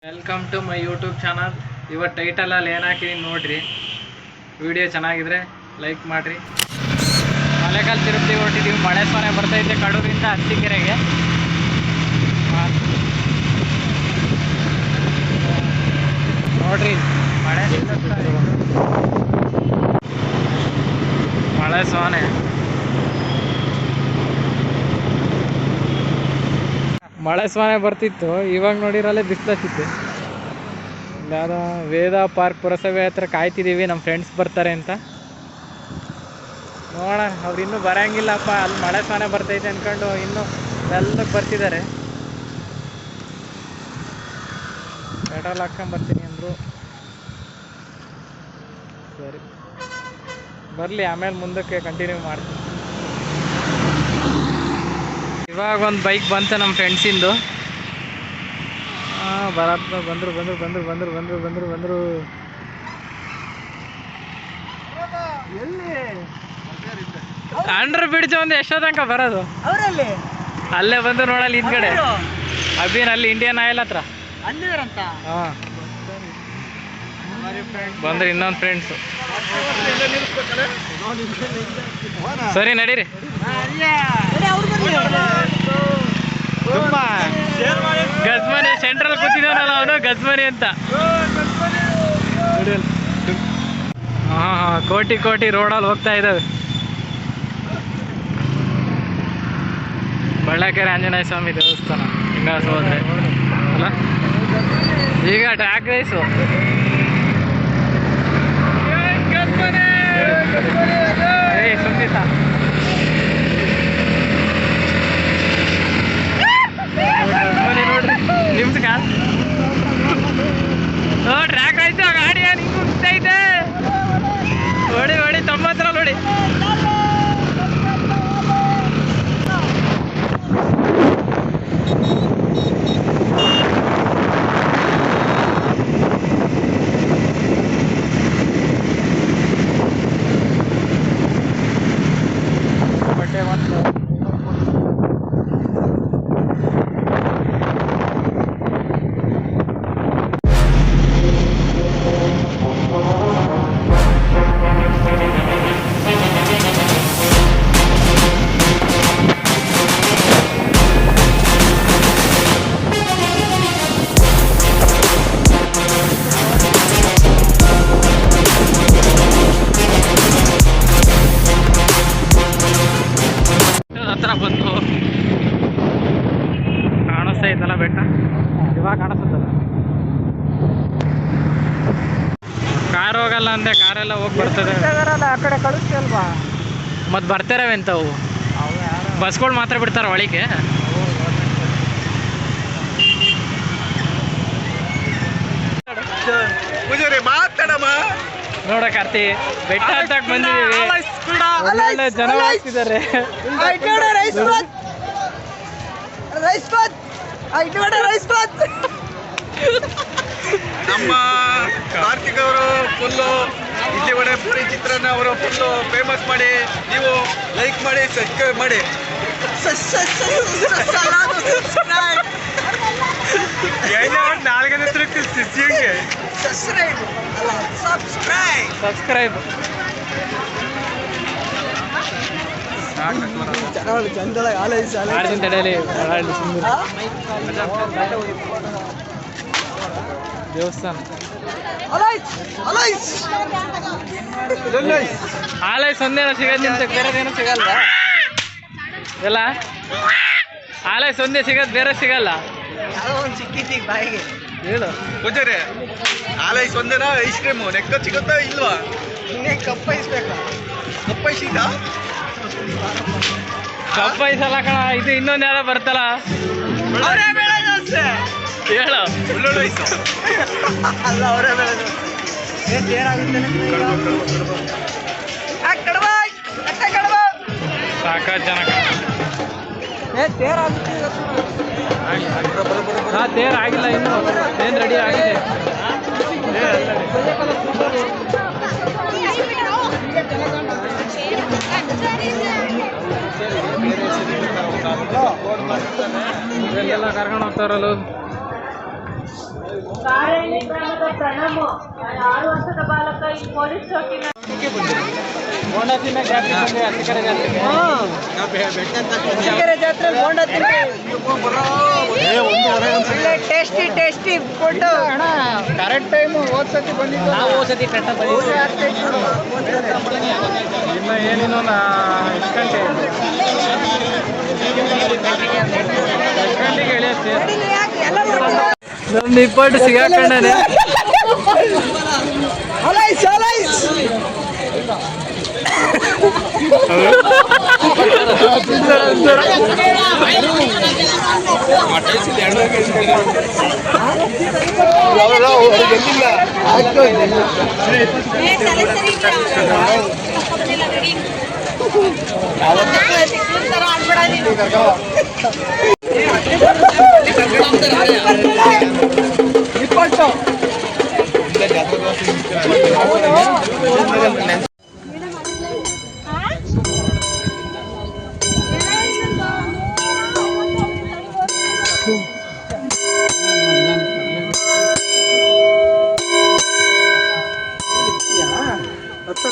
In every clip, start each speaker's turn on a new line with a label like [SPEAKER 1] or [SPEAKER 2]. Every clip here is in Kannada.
[SPEAKER 1] Welcome to my YouTube channel. ಇವತ್ತು ಟೈಟಲಲ್ಲಿ ಏನು ಹಾಕಿದೀನಿ ನೋಡ್ರಿ. ವಿಡಿಯೋ ಚೆನ್ನಾಗಿದ್ರೆ ಲೈಕ್ ಮಾಡಿರಿ. ಮಳೆಗಾಲ ತಿರುಪತಿ ಹೊರಟಿದ್ದೀವಿ. ಮಳೆ ಸೊನೆ ಬರ್ತೈತೆ ಕಡೂರಿಂದ ಅರಸೀಕೆರೆಗೆ. ನೋಡ್ರಿ ಮಳೆ ಸೊನೆ ಮಳೆ ಸೊನೆ ಬರ್ತಿತ್ತು. ಇವಾಗ ನೋಡಿರಲ್ಲೇ ಬಿಸಿಲತ್ತಿತ್ತು. ಯಾರ ವೇದ ಪಾರ್ಕ್ ಪುರಸಭೆ ಹತ್ರ ಕಾಯ್ತಿದ್ದೀವಿ, ನಮ್ಮ ಫ್ರೆಂಡ್ಸ್ ಬರ್ತಾರೆ ಅಂತ. ನೋಡೋಣ, ಅವ್ರು ಇನ್ನೂ ಬರೋಂಗಿಲ್ಲಪ್ಪ, ಅಲ್ಲಿ ಮಳೆ ಸೊನೆ ಬರ್ತೈತೆ ಅಂದ್ಕೊಂಡು ಇನ್ನೂ ಎಲ್ಲಕ್ಕೆ ಬರ್ತಿದ್ದಾರೆ. ಪೆಟ್ರೋಲ್ ಹಾಕ್ಕೊಂಬರ್ತೀನಿ ಅಂದರು. ಸರಿ ಬರಲಿ, ಆಮೇಲೆ ಮುಂದಕ್ಕೆ ಕಂಟಿನ್ಯೂ ಮಾಡ್ತೀನಿ. ಇವಾಗ ಒಂದು ಬೈಕ್ ಬಂತು ನಮ್ಮ ಫ್ರೆಂಡ್ಸಿಂದು. ಬಂದರು ಎಲ್ಲಿ ಅಂಡ್ರ ಬಿಡ್ಜ ಒಂದು ಎಷ್ಟೋ ತನಕ ಬರೋದು ಅಲ್ಲೇ ಬಂದು ನೋಡಲ್ಲಿ ಹಿಂದ್ಗಡೆ ಅಭಿನ್ ಅಲ್ಲಿ ಇಂಡಿಯನ್ ಆಯಿಲ್ ಹತ್ರ ಹಾಂ ಬಂದ್ರೆ ಇನ್ನೊಂದು ಫ್ರೆಂಡ್ಸು. ಸರಿ ನಡೀರಿ. ಗಜ್ಮನಿ ಸೆಂಟ್ರಲ್ ಕೂತಿದ್ದಾನಲ್ಲ ಅವನು, ಗಜ್ಮನಿ ಅಂತ. ಹಾಂ ಕೋಟಿ ರೋಡಲ್ಲಿ ಹೋಗ್ತಾ ಇದ್ದಾವೆ. ಬಳ್ಳಾಕೆರೆ ಆಂಜನೇಯ ಸ್ವಾಮಿ ದೇವಸ್ಥಾನ ಹಿಂಗ ಹೋದ್ರೆ ಅಲ್ಲ. ಈಗ ಟ್ರ್ಯಾಕ್ ರೈಸು ಸುಮ್ಮಿತ ನೋಡ್ರಿ ನಿಮ್ದು ಕಾಲ್ ಟ್ರ್ಯಾಕ್ ಆಯ್ತು. ಗಾಡಿ ನಿಮ್ಗೂ ಐತೆ ಹೊಡಿ ತೊಂಬತ್ತರ ನೋಡಿ. ಬಟ್ಟೆ ಬಂತು. ಹತ್ರ ಬಂದು ಕಾಣಿಸ್ತಾ ಇದ್ದಲ್ಲ ಬೆಟ್ಟ, ಇವಾಗ ಕಾಣಿಸ್ತದಲ್ಲ. ಕಾರ್ ಹೋಗಲ್ಲ ಅಂದೆ, ಕಾರೆಲ್ಲ ಹೋಗಿ ಬರ್ತದೆ. ಆ ಕಡೆ ಕಳಿಸ್ತಿ ಅಲ್ವಾ, ಮತ್ತೆ ಬರ್ತಾರವೆ ಅಂತವು. ಬಸ್ಗಳು ಮಾತ್ರ ಬಿಡ್ತಾರ ಒಳಗೆ. ನೋಡ ಕಾರ್ತಿ, ಬೆಟ್ಟ ಹತ್ತಕ್ ಬಂದಿದ್ದೀವಿ. ಒಳ್ಳೆ ಜನ ಹೋಗ್ತಿದ್ದಾರೆ.
[SPEAKER 2] ನಮ್ಮ ಕಾರ್ತಿಕ್ ಅವರು ಫುಲ್ಲು ಇಡ್ಲಿ ವಡೆ ಪೂರಿ ಚಿತ್ರಾನ್ನ ಅವರು ಫುಲ್ಲು ಫೇಮಸ್ ಮಾಡಿ, ನೀವು ಲೈಕ್ ಮಾಡಿ, ಸಬ್ಸ್ಕ್ರೈಬ್ ಮಾಡಿ.
[SPEAKER 1] ಸಬ್ಸ್ಕ್ರೈಬ್ ತಡೆಯಲಿ. ದೇವಸ್ಥಾನ ಆಲೈಸ್ ಒಂದೇನೋ ಸಿಗೋದು, ಬೇರೆದೇನೋ ಸಿಗಲ್ಲ. ಎಲ್ಲ ಆಲೈಸ್ ಒಂದೇ ಸಿಗೋದು, ಬೇರೆ ಸಿಗಲ್ಲ. ಹೇಳು
[SPEAKER 2] ಪೂಜಾರಿ, ಆಲೈಸ್ ಒಂದೇನಾ ಐಸ್ ಕ್ರೀಮು ನೆಕ್ಕ ಸಿಗುತ್ತಾ ಇಲ್ವಾ? ಕಪ್ಪೈಸ್ಬೇಕಾ? ಕಪ್ಪೈಸಿದ
[SPEAKER 1] ಕಪ್ಪೈಸಲ್ಲ ಕಣ, ಇದು ಇನ್ನೊಂದು ಯಾರೋ ಬರ್ತಲ್ಲ. ಹೇಳು
[SPEAKER 2] ಅಲ್ಲ, ಅವರೇ
[SPEAKER 1] ಸಾಕಾತ್ ಜನ. ಹಾಂ ತೇರ್ ಆಗಿಲ್ಲ ಇನ್ನು, ಏನು ರೆಡಿ ಆಗಿದೆ. ಇದೆಲ್ಲ ಕರ್ಕೊಂಡು ಹೋಗ್ತಾರಲ್ಲ.
[SPEAKER 3] ಕಾರೇಣಿ ಗ್ರಾಮದ ಪ್ರಣಮ್ 6 ವರ್ಷದ ಬಾಲಕ ಈ ಪೊಲೀಸ್ ಚೌಕಿನ
[SPEAKER 1] ಬೋಂಡ ತಿನ್ನೋ ಜಾತ್ರೆ ಬಂದೆ ಅರಸೀಕೆರೆ ಜಾತ್ರೆಗೆ.
[SPEAKER 4] ಅರಸೀಕೆರೆ ಜಾತ್ರೆ ಬೋಂಡ ಟೇಸ್ಟಿ ಟೇಸ್ಟಿ ಫುಡ್
[SPEAKER 1] ಅಣ್ಣ ಕರೆಕ್ಟ್ ಟೈಮ್ ಓದ್ಸತಿ ಬಂದಿದ್ದು ನಾವು ಓದ್ಸತಿ ಕರೆಕ್ಟಾಗಿ ಬಂದಿದ್ದು. ಇನ್ನು ಏನೇನೋ ಎಷ್ಟು ಗಂಟೆ ಎಷ್ಟು ಗಂಟೆಗೆ ಎಳೆಯುತ್ತೆ ನಮ್ದು ಇಪ್ಪಟ್ಟು ಸಿಗಾಕೊಂಡನೆ.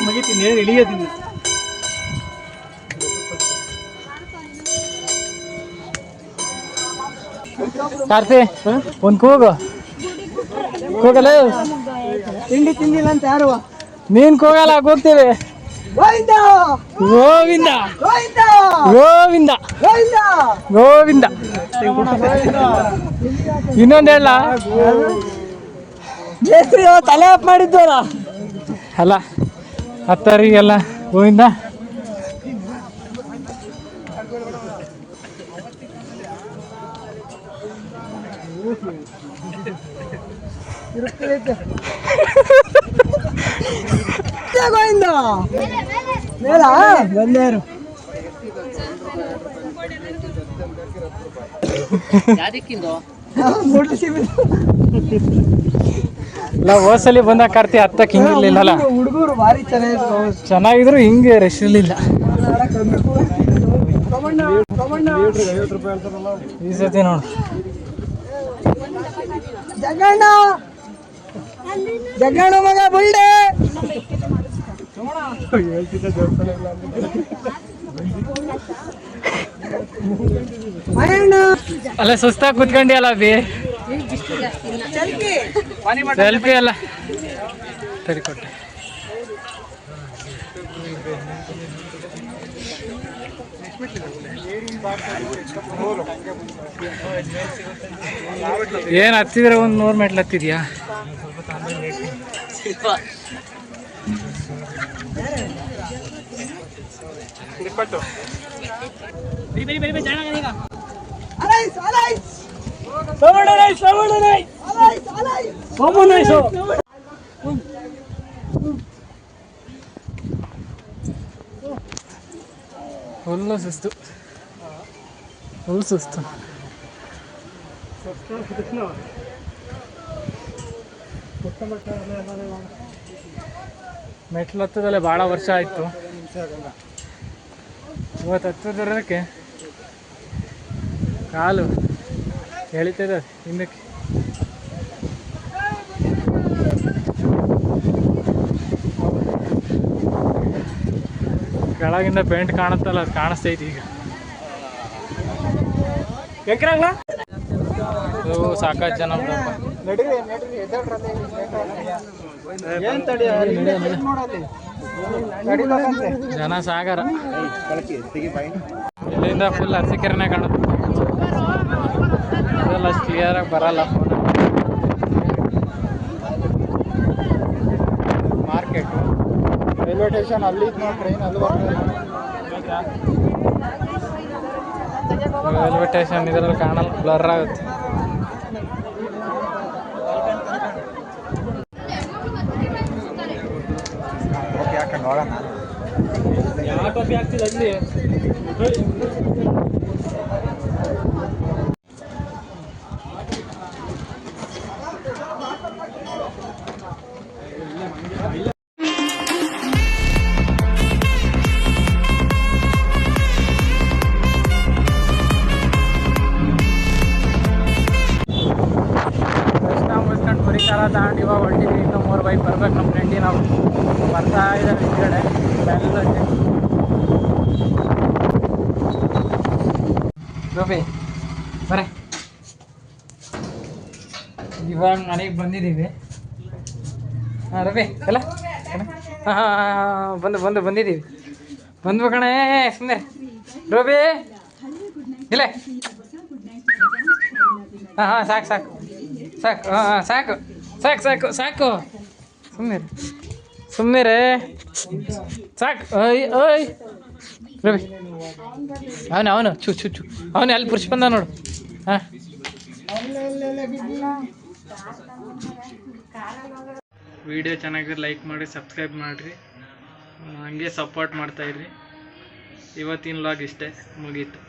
[SPEAKER 1] ಮುಗಿತೀನಿ ಇಳಿಯೋದಿಲ್ಲ. ಕಾರ್ತಿ ಒಂದು ಕೂಗಲ್ಲ.
[SPEAKER 4] ತಿಂಡಿ ತಿಂದಿಲ್ಲ ಅಂತ ಯಾರು
[SPEAKER 1] ನೀನ್ ಕೂಗಲ್ಲ ಕೂಗ್ತೀವಿ.
[SPEAKER 4] ಗೋವಿಂದ
[SPEAKER 1] ಗೋವಿಂದ
[SPEAKER 4] ಗೋವಿಂದ
[SPEAKER 1] ಗೋವಿಂದ
[SPEAKER 4] ಗೋವಿಂದ
[SPEAKER 1] ಗೋವಿಂದ. ಇನ್ನೊಂದು ಹೇಳ
[SPEAKER 4] ತಲೆ ಆಫ್ ಮಾಡಿದ್ವಲ್ಲ
[SPEAKER 1] ಅಲ್ಲ ಹತ್ತರಿಗೆಲ್ಲ ಗೋವಿಂದ.
[SPEAKER 4] ಗೋವಿಂದ ಮೇಲ ಬಂದೇರು
[SPEAKER 1] ಇಲ್ಲ ಹೋದ್ಸಲಿ ಬಂದಾಗ ಕಾರ್ತಿ ಹತ್ತಕ್ಕೆ ಹಿಂಗಿರ್ಲಿಲ್ಲ.
[SPEAKER 4] ಹುಡುಗರು ಭಾರಿ ಚೆನ್ನಾಗಿದ್ರು.
[SPEAKER 1] ಚೆನ್ನಾಗಿದ್ರು ಹಿಂಗೆ ರಶ್ ಇರಲಿಲ್ಲ. ಈ ಸತಿ ನೋಡು
[SPEAKER 4] ಜಗಣ್ಣ ಜಗಣ್ಣ ಮಗ ಬುಲ್ಡೆ
[SPEAKER 1] ಅಲ್ಲ ಸುಸ್ತಾಗಿ ಕುತ್ಕೊಂಡಿ ಅಲ್ಲ ಬಿ ಸೆಲ್ಫಿ ಅಲ್ಲ ಸರಿ ಕೊಟ್ಟೆ. ಏನ್ ಹತ್ತಿದ್ರೆ ಒಂದು 100 ಮೆಟ್ಲು ಹತ್ತಿದ್ಯಾ? ಫುಲ್ಲು ಸುಸ್ತು ಫುಲ್ ಸುಸ್ತು. ಮೆಟ್ಲು ಹತ್ತದಲ್ಲೇ ಭಾಳ ವರ್ಷ ಆಯಿತು. ಇವತ್ತು ಹತ್ತದಿರೋದಕ್ಕೆ ಕಾಲು ಎಳಿತದೆ ಹಿಂದಕ್ಕೆ. ಕೆಳಗಿಂದ ಪೇಂಟ್ ಕಾಣುತ್ತಲ್ಲ ಅದು ಕಾಣಿಸ್ತೈತಿ ಈಗ. ಸಾಕಾಗಿ ಜನ ಜನ ಸಾಗರ. ಇಲ್ಲಿಂದ ಫುಲ್ ಅರಸೀಕೆರೆನೇ ಕಾಣುತ್ತೆ. ಅದೆಲ್ಲ ಅಷ್ಟು ಕ್ಲಿಯರಾಗಿ ಬರಲ್ಲ ಫೋನ್. ಮಾರ್ಕೆಟು ರೈಲ್ವೆ ಸ್ಟೇಷನ್ ಅಲ್ಲಿ ಟ್ರೈನ್ ಅಲ್ಲಿ ರೈಲ್ವೆ ಸ್ಟೇಷನ್ ಇದರಲ್ಲಿ ಕಾಣಲ್ಲ, ಬ್ಲರ್ ಆಗುತ್ತೆ. ಯಾವ ಟೋಪಿ ಆಗ್ತಿಲ್ಲ ಅಲ್ಲಿ. ಎಲ್ಲ ತಗೊಂಡು ಇವಾಗ ಹೊರಟಿದ್ವಿ. ಇನ್ನೂ 3 ಬೈಕ್ ಬರ್ಬೇಕು ನಮ್ಮ ಫ್ರೆಂಡಿ. ನಾವು ಬರ್ತಾ ಇದ್ದಾರೆ ಹಿಂದ್ಗಡೆ ಬೆಲ್ಲ ಗೋಪಿ ಬರೇ. ಇವಾಗ ಮನೆಗೆ ಬಂದಿದ್ದೀವಿ. ಹಾಂ ರವಿ ಎಲ್ಲ ಹಾಂ ಬಂದಿದ್ದೀವಿ. ಬಂದ್ವು ಕಣೇ ಸುಮ್ಮನೆ ರೋಬಿ ಇಲ್ಲ. ಹಾಂ ಸಾಕು ಹಾಂ ಸಾಕು ಸುಮ್ಮನೆ ರೇ ಸಾಕು. ಓಯ್ ರವಿ ಅವನು ಚು ಅವನು ಅಲ್ಲಿ ಪುರುಷ ಬಂದ ನೋಡು. ಹಾಂ ವಿಡಿಯೋ ಚೆನ್ನಾಗಿದ್ರೆ ಲೈಕ್ ಮಾಡಿ, ಸಬ್ಸ್ಕ್ರೈಬ್ ಮಾಡಿರಿ, ಹಂಗೆ ಸಪೋರ್ಟ್ ಮಾಡ್ತಾಯಿದ್ರಿ. ಇವತ್ತಿನ ವ್ಲಾಗ್ ಇಷ್ಟೇ, ಮುಗೀತು.